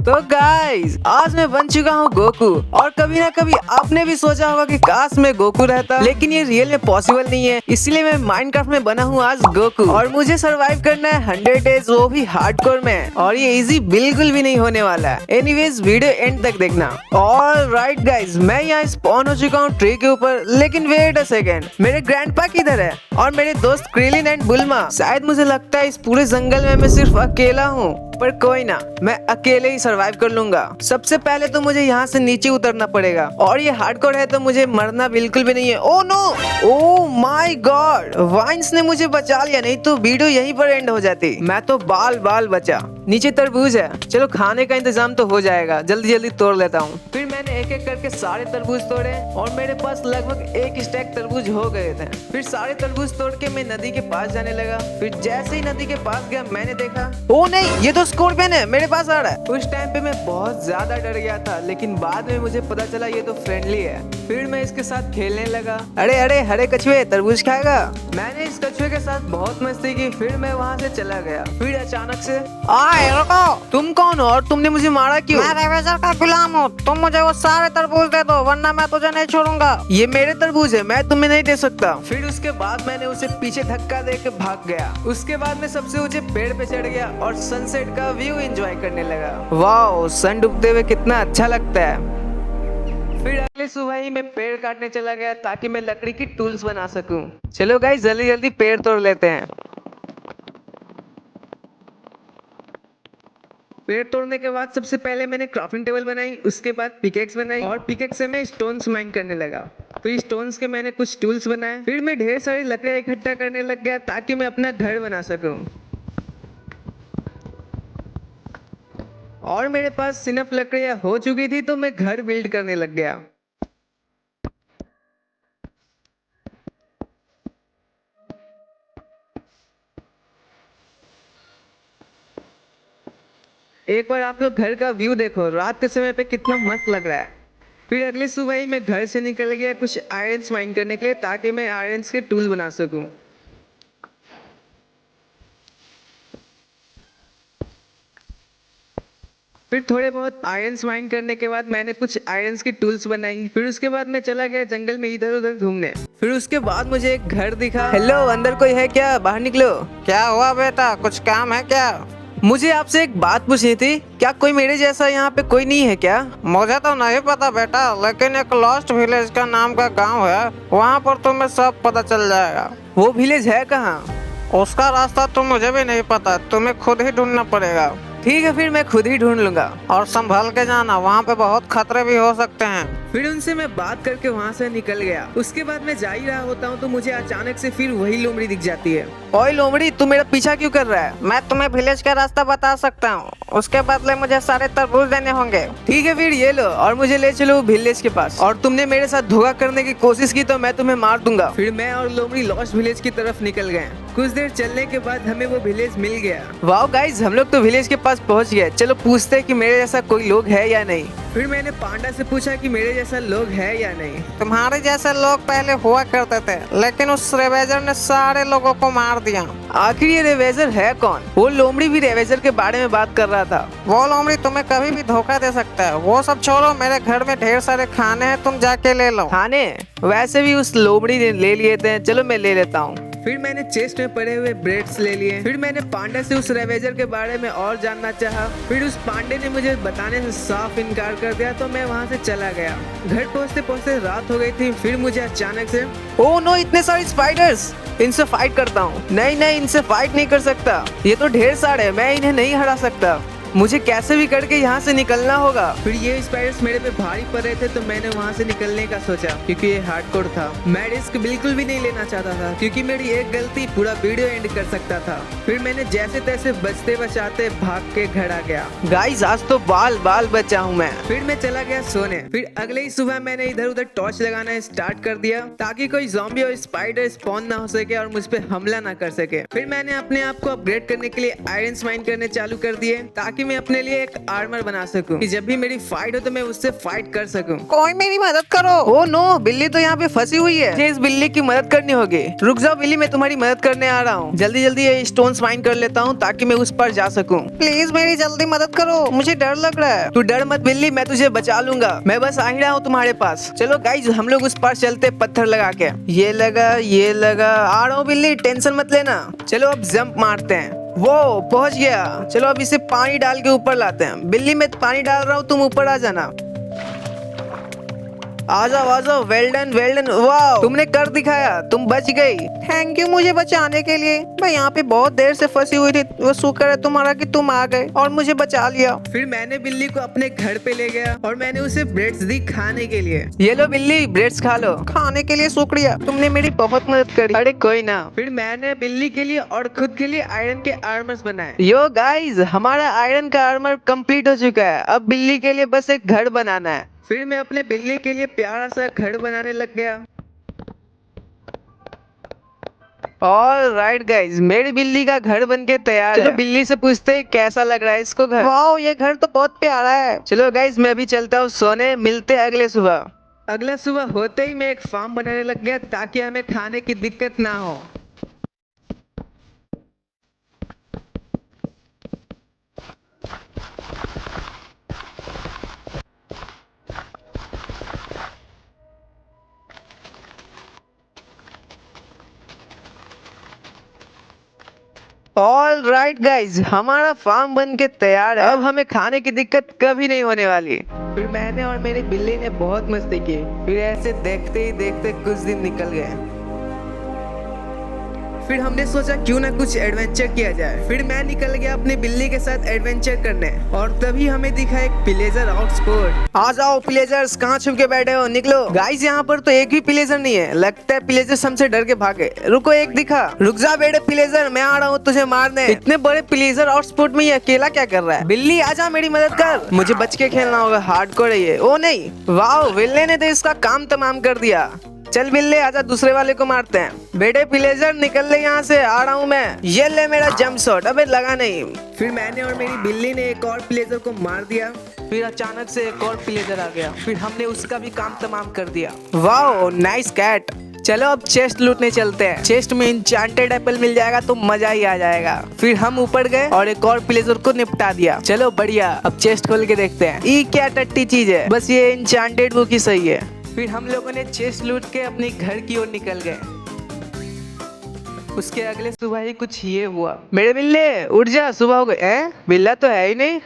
तो गाइस आज मैं बन चुका हूँ गोकू। और कभी ना कभी आपने भी सोचा होगा कि काश मैं गोकू रहता, लेकिन ये रियल में पॉसिबल नहीं है। इसलिए मैं माइनक्राफ्ट में बना हूँ आज गोकू और मुझे सरवाइव करना है 100 डेज, वो भी हार्डकोर में। और ये इजी बिल्कुल भी नहीं होने वाला है। एनीवेज वीडियो एंड तक देखना। ऑलराइट गाइस, मैं यहाँ स्पॉन हो चुका हूँ ट्री के ऊपर, लेकिन वेट अ सेकेंड, मेरे ग्रैंडपा किधर है और मेरे दोस्त क्रिलिन एंड बुल्मा? शायद मुझे लगता है इस पूरे जंगल में मैं सिर्फ अकेला हूँ, पर कोई ना, मैं अकेले ही सरवाइव कर लूंगा। सबसे पहले तो मुझे यहाँ से नीचे उतरना पड़ेगा और ये हार्डकोर है तो मुझे मरना बिल्कुल भी नहीं है। Oh no, oh my god, vines ने मुझे बचा लिया, नहीं तो वीडियो यहीं पर एंड हो जाती। मैं तो बाल बाल बचा। नीचे तरबूज है, चलो खाने का इंतजाम तो हो जाएगा, जल्दी जल्दी तोड़ लेता हूँ। फिर मैंने एक एक करके सारे तरबूज तोड़े और मेरे पास लगभग एक स्टैक तरबूज हो गए थे। फिर सारे तरबूज तोड़ के मैं नदी के पास जाने लगा। फिर जैसे ही नदी के पास गया मैंने देखा, ओ नहीं, ये तो स्कॉर्पियन है, मेरे पास आ रहा है। उस टाइम पे मैं बहुत ज्यादा डर गया था, लेकिन बाद में मुझे पता चला ये तो फ्रेंडली है। फिर मैं इसके साथ खेलने लगा। अरे अरे हरे कछुए, तरबूज खाएगा? मैंने इस कछुए के साथ बहुत मस्ती की। फिर मैं वहाँ से चला गया। फिर अचानक से रुको, तुम कौन हो और तुमने मुझे मारा क्यों? मैं रेवेजर का गुलाम हूँ, तुम मुझे वो सारे तरबूज दे दो वरना मैं तुझे नहीं छोड़ूंगा। ये मेरे तरबूज है, मैं तुम्हें नहीं दे सकता। फिर उसके बाद मैंने उसे पीछे धक्का दे के भाग गया। उसके बाद मैं सबसे ऊंचे पेड़ पे चढ़ गया और सनसेट का व्यू एंजॉय करने लगा। वाओ, सन डूबते हुए कितना अच्छा लगता है। फिर अगले सुबह ही मैं पेड़ काटने चला गया ताकि मैं लकड़ी की टूल्स बना सकूं। चलो गाइस, जल्दी जल्दी पेड़ तोड़ लेते हैं। पेड़ तोड़ने के बाद सबसे पहले मैंने क्राफ्टिंग टेबल बनाई, उसके बाद पिकेक्स बनाई और पिकेक्स से मैं स्टोन्स माइन करने लगा। फिर स्टोन्स के मैंने कुछ टूल्स बनाए। फिर मैं ढेर सारी लकड़ियां इकट्ठा करने लग गया ताकि मैं अपना घर बना सकूं। और मेरे पास सिनफ लकड़ियां हो चुकी थी तो मैं घर बिल्ड करने लग गया। एक बार आप लोग घर का व्यू देखो, रात के समय पे कितना मस्त लग रहा है। फिर अगली सुबह ही मैं घर से निकल गया कुछ आयरन्स माइन करने के लिए ताकि मैं आयरन्स के टूल बना सकूं। फिर थोड़े बहुत आयरन्स माइन करने के बाद मैंने कुछ आयरन्स की टूल्स बनाई। फिर उसके बाद मैं चला गया जंगल में इधर उधर घूमने। फिर उसके बाद मुझे एक घर दिखा। हेलो, अंदर कोई है क्या? बाहर निकलो। क्या हुआ बेटा, कुछ काम है क्या? मुझे आपसे एक बात पूछनी थी, क्या कोई मेरे जैसा यहाँ पे कोई नहीं है क्या? मुझे तो नहीं पता बेटा, लेकिन एक लॉस्ट विलेज का नाम का गांव है, वहाँ पर तुम्हें सब पता चल जाएगा। वो विलेज है कहाँ? उसका रास्ता तो मुझे भी नहीं पता, तुम्हें खुद ही ढूंढना पड़ेगा। ठीक है, फिर मैं खुद ही ढूंढ लूंगा। और संभल के जाना, वहाँ पे बहुत खतरे भी हो सकते हैं। फिर उनसे मैं बात करके वहाँ से निकल गया। उसके बाद मैं जा ही रहा होता हूँ तो मुझे अचानक से फिर वही लोमड़ी दिख जाती है। ओए लोमड़ी, तू मेरा पीछा क्यों कर रहा है? मैं तुम्हें विलेज का रास्ता बता सकता हूँ, उसके बदले मुझे सारे तरबूज देने होंगे। ठीक है, फिर ये लो और मुझे ले चलो विलेज के पास। और तुमने मेरे साथ धोखा करने की कोशिश की तो मैं तुम्हें मार दूंगा। फिर मैं और लोमड़ी लॉस्ट विलेज की तरफ निकल गए। कुछ देर चलने के बाद हमें वो विलेज मिल गया। वाओ गाइस, हम लोग तो विलेज के पास पहुँच गए। चलो पूछते हैं कि मेरे जैसा कोई लोग है या नहीं। फिर मैंने पांडा से पूछा कि मेरे जैसा लोग है या नहीं। तुम्हारे जैसे लोग पहले हुआ करते थे, लेकिन उस रेवेजर ने सारे लोगों को मार दिया। आखिर ये रेवेजर है कौन? वो लोमड़ी भी रेवेजर के बारे में बात कर रहा था। वो लोमड़ी तुम्हें कभी भी धोखा दे सकता है। वो सब छोड़ो, मेरे घर में ढेर सारे खाने हैं, तुम जाके ले लो। खाने? वैसे भी उस लोमड़ी ने ले लिए थे, चलो मैं ले लेता हूँ। फिर मैंने चेस्ट में पड़े हुए ब्रेड्स ले लिए। फिर मैंने पांडा से उस रेवेजर के बारे में और जानना चाहा। फिर उस पांडे ने मुझे बताने से साफ इनकार कर दिया तो मैं वहाँ से चला गया। घर पहुँचते पहुँचते रात हो गई थी। फिर मुझे अचानक से, ओह नो, इतने सारे स्पाइडर्स, इनसे फाइट करता हूँ। नहीं नहीं, इनसे फाइट नहीं कर सकता, ये तो ढेर सारे, मैं इन्हें नहीं हरा सकता। मुझे कैसे भी करके यहाँ से निकलना होगा। फिर ये स्पाइडर्स मेरे पे भारी पड़ रहे थे तो मैंने वहाँ से निकलने का सोचा, क्योंकि ये हार्डकोर था। मैं रिस्क बिल्कुल भी नहीं लेना चाहता था, क्योंकि मेरी एक गलती पूरा वीडियो एंड कर सकता था। फिर मैंने जैसे तैसे बचते बचाते भाग के घर आ गया। गाइस, आज तो बाल बाल बचा हूँ मैं। फिर मैं चला गया सोने। फिर अगले ही सुबह मैंने इधर उधर टॉर्च लगाना स्टार्ट कर दिया ताकि कोई ज़ॉम्बी और स्पाइडर स्पॉन ना हो सके और मुझ पे हमला ना कर सके। फिर मैंने अपने आप को अपग्रेड करने के लिए आयरन्स माइन करने चालू कर दिए ताकि मैं अपने लिए एक आर्मर बना सकूं कि जब भी मेरी फाइट हो तो मैं उससे फाइट कर सकूं। कोई मेरी मदद करो। ओ नो, बिल्ली तो यहाँ पे फंसी हुई है। मुझे इस बिल्ली की मदद करनी होगी। रुक जाओ बिल्ली, मैं तुम्हारी मदद करने आ रहा हूँ। जल्दी जल्दी ये स्टोन्स माइन कर लेता हूँ ताकि मैं उस पर जा सकूं। प्लीज मेरी जल्दी मदद करो, मुझे डर लग रहा है। तू डर मत बिल्ली, मैं तुझे बचा लूंगा। मैं बस आ ही रहा हूँ तुम्हारे पास। चलो गाइज, हम लोग उस पार चलते पत्थर लगा के। ये लगा आ रहा हूँ बिल्ली, टेंशन मत लेना। चलो अब जंप मारते हैं। वो पहुंच गया। चलो अब इसे पानी डाल के ऊपर लाते हैं। बिल्ली मैं पानी डाल रहा हूँ, तुम ऊपर आ जाना। आ जाओ, वेल डन। वाह, तुमने कर दिखाया, तुम बच गई। थैंक यू मुझे बचाने के लिए। मैं यहाँ पे बहुत देर से फंसी हुई थी। वो शुक्र है तुम्हारा कि तुम आ गए और मुझे बचा लिया। फिर मैंने बिल्ली को अपने घर पे ले गया और मैंने उसे ब्रेड्स दी खाने के लिए। ये लो बिल्ली, ब्रेड्स खा लो। खाने के लिए शुक्रिया, तुमने मेरी बहुत मदद करी। अरे कोई ना। फिर मैंने बिल्ली के लिए और खुद के लिए आयरन के आर्मर्स बनाए। यो गाइस, हमारा आयरन का आर्मर कंप्लीट हो चुका है। अब बिल्ली के लिए बस एक घर बनाना है। फिर मैं अपने बिल्ली के लिए प्यारा सा घर बनाने लग गया। ऑलराइट गाइस, मेरी बिल्ली का घर बनके तैयार है। चलो बिल्ली से पूछते हैं कैसा लग रहा है इसको घर। वाह, ये घर तो बहुत प्यारा है। चलो गाइस, मैं अभी चलता हूँ सोने। मिलते हैं अगले सुबह। अगला सुबह होते ही मैं एक फार्म बनाने लग गया ताकि हमें खाने की दिक्कत ना हो। ऑलराइट गाइज, हमारा फार्म बन के तैयार है। अब हमें खाने की दिक्कत कभी नहीं होने वाली। फिर मैंने और मेरी बिल्ली ने बहुत मस्ती की। फिर ऐसे देखते ही देखते कुछ दिन निकल गए। फिर हमने सोचा क्यों ना कुछ एडवेंचर किया जाए। फिर मैं निकल गया अपनी बिल्ली के साथ एडवेंचर करने और तभी हमें दिखा एक प्लेजर आउटस्पोर्ट। आ जाओ प्लेजर्स, कहाँ छुप के बैठे हो, निकलो। गाइस, यहाँ पर तो एक भी प्लेजर नहीं है। लगता है प्लेजर्स हमसे डर के भागे। रुको, एक दिखा। रुक जा बेटे प्लेजर, मैं आ रहा हूँ तुझे मारने। इतने बड़े प्लेजर आउटस्पोर्ट में ये अकेला क्या कर रहा है? बिल्ली आजा, मेरी मदद कर। मुझे बच के खेलना होगा, हार्डकोर है ये। ओ नहीं, वाह, बिल्ली ने तो इसका काम तमाम कर दिया। चल बिल्ले, आजा दूसरे वाले को मारते हैं। बेटे प्लेजर निकल ले यहाँ से, आ रहा हूँ मैं। ये ले मेरा जंप शॉट। अबे लगा नहीं। फिर मैंने और मेरी बिल्ली ने एक और प्लेजर को मार दिया। फिर अचानक से एक और प्लेजर आ गया। फिर हमने उसका भी काम तमाम कर दिया। Wow, nice cat. चलो अब चेस्ट लूटने चलते हैं। चेस्ट में इंचांटेड एप्पल मिल जाएगा तो मजा ही आ जाएगा। फिर हम ऊपर गए और एक और प्लेजर को निपटा दिया। चलो बढ़िया, अब चेस्ट खोल के देखते हैं। ये क्या टट्टी चीज है, बस ये इंचांटेड बुक ही सही है। फिर हम लोगों ने चेस्ट लूट के अपने घर की ओर निकल गए। उसके अगले सुबह ही कुछ ये हुआ। मेरे बिल्ले उठ जा, सुबह हो गई। बिल्ला तो है ही नहीं,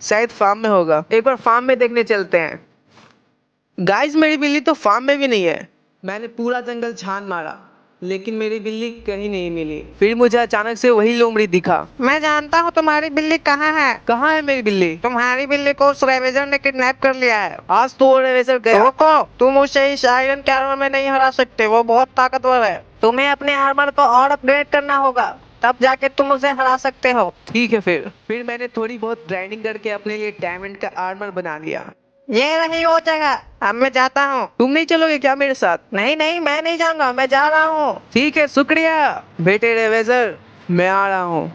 शायद फार्म में होगा। एक बार फार्म में देखने चलते हैं। गाइस, मेरी बिल्ली तो फार्म में भी नहीं है। मैंने पूरा जंगल छान मारा लेकिन मेरी बिल्ली कहीं नहीं मिली। फिर मुझे अचानक से वही लोमड़ी दिखा। मैं जानता हूँ तुम्हारी बिल्ली कहाँ है। कहाँ है मेरी बिल्ली? तुम्हारी बिल्ली को उस रेवेजर ने किडनैप कर लिया है। आज तो रेवेजर गया। रुको, तुम उसे इस आयरन के आर्मर में नहीं हरा सकते, वो बहुत ताकतवर है। तुम्हें अपने आर्मर को और अपग्रेड करना होगा, तब जाके तुम उसे हरा सकते हो। ठीक है। फिर मैंने थोड़ी बहुत ग्राइंडिंग करके अपने लिए डायमंड का आर्मर बना लिया। ये रही वो जगह, अब मैं जाता हूँ। तुम नहीं चलोगे क्या मेरे साथ? नहीं, मैं नहीं जाऊंगा, मैं जा रहा हूँ। ठीक है, शुक्रिया बेटे रेवेजर, मैं आ रहा हूँ।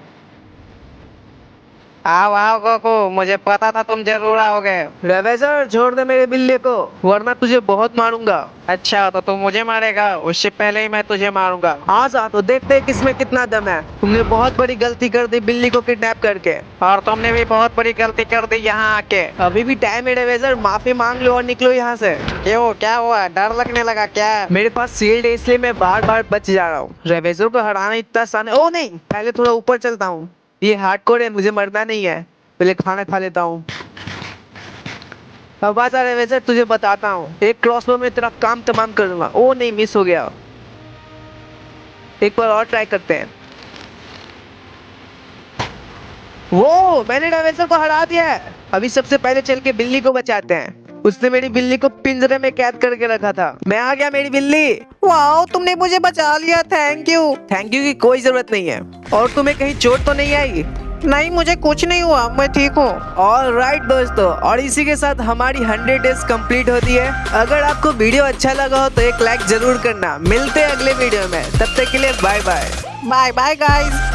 आओ गोकू, मुझे पता था तुम जरूर आओगे। रेवेजर, छोड़ दे मेरे बिल्ली को, वरना तुझे बहुत मारूंगा। अच्छा, तो तुम मुझे मारेगा? उससे पहले ही मैं तुझे मारूंगा। आ जा तो देखते हैं किसमें कितना दम है। तुमने बहुत बड़ी गलती कर दी बिल्ली को किडनैप करके। और तुमने भी बहुत बड़ी गलती कर दी यहाँ आके। अभी भी टाइम है रेवेजर, माफी मांग लो और निकलो यहाँ से। क्यों, क्या हुआ? डर लगने लगा क्या? मेरे पास शील्ड है इसलिए मैं बार बार बच जा रहा हूँ। रेवेजर को हराना इतना आसान है। ओ नहीं, पहले थोड़ा ऊपर चलता हूँ। ये हार्डकोर है, मुझे मरना नहीं है। पहले खाना खा लेता हूँ। अब आजा रेवेजर, तुझे बताता हूँ। एक क्रॉसबो में तेरा काम तमाम कर दूंगा। ओ नहीं, मिस हो गया। एक बार और ट्राई करते हैं। वो, मैंने रेवेजर को हरा दिया है। अभी सबसे पहले चल के बिल्ली को बचाते हैं। उसने मेरी बिल्ली को पिंजरे में कैद करके रखा था। मैं आ गया मेरी बिल्ली। वाओ, तुमने मुझे बचा लिया, थैंक यू। थैंक यू की कोई जरूरत नहीं है। और तुम्हें कहीं चोट तो नहीं आई? नहीं, मुझे कुछ नहीं हुआ, मैं ठीक हूँ। ऑलराइट दोस्तों, और इसी के साथ हमारी 100 डेज कंप्लीट होती है। अगर आपको वीडियो अच्छा लगा हो तो एक लाइक जरूर करना। मिलते हैं अगले वीडियो में, तब तक के लिए bye bye. Bye bye guys.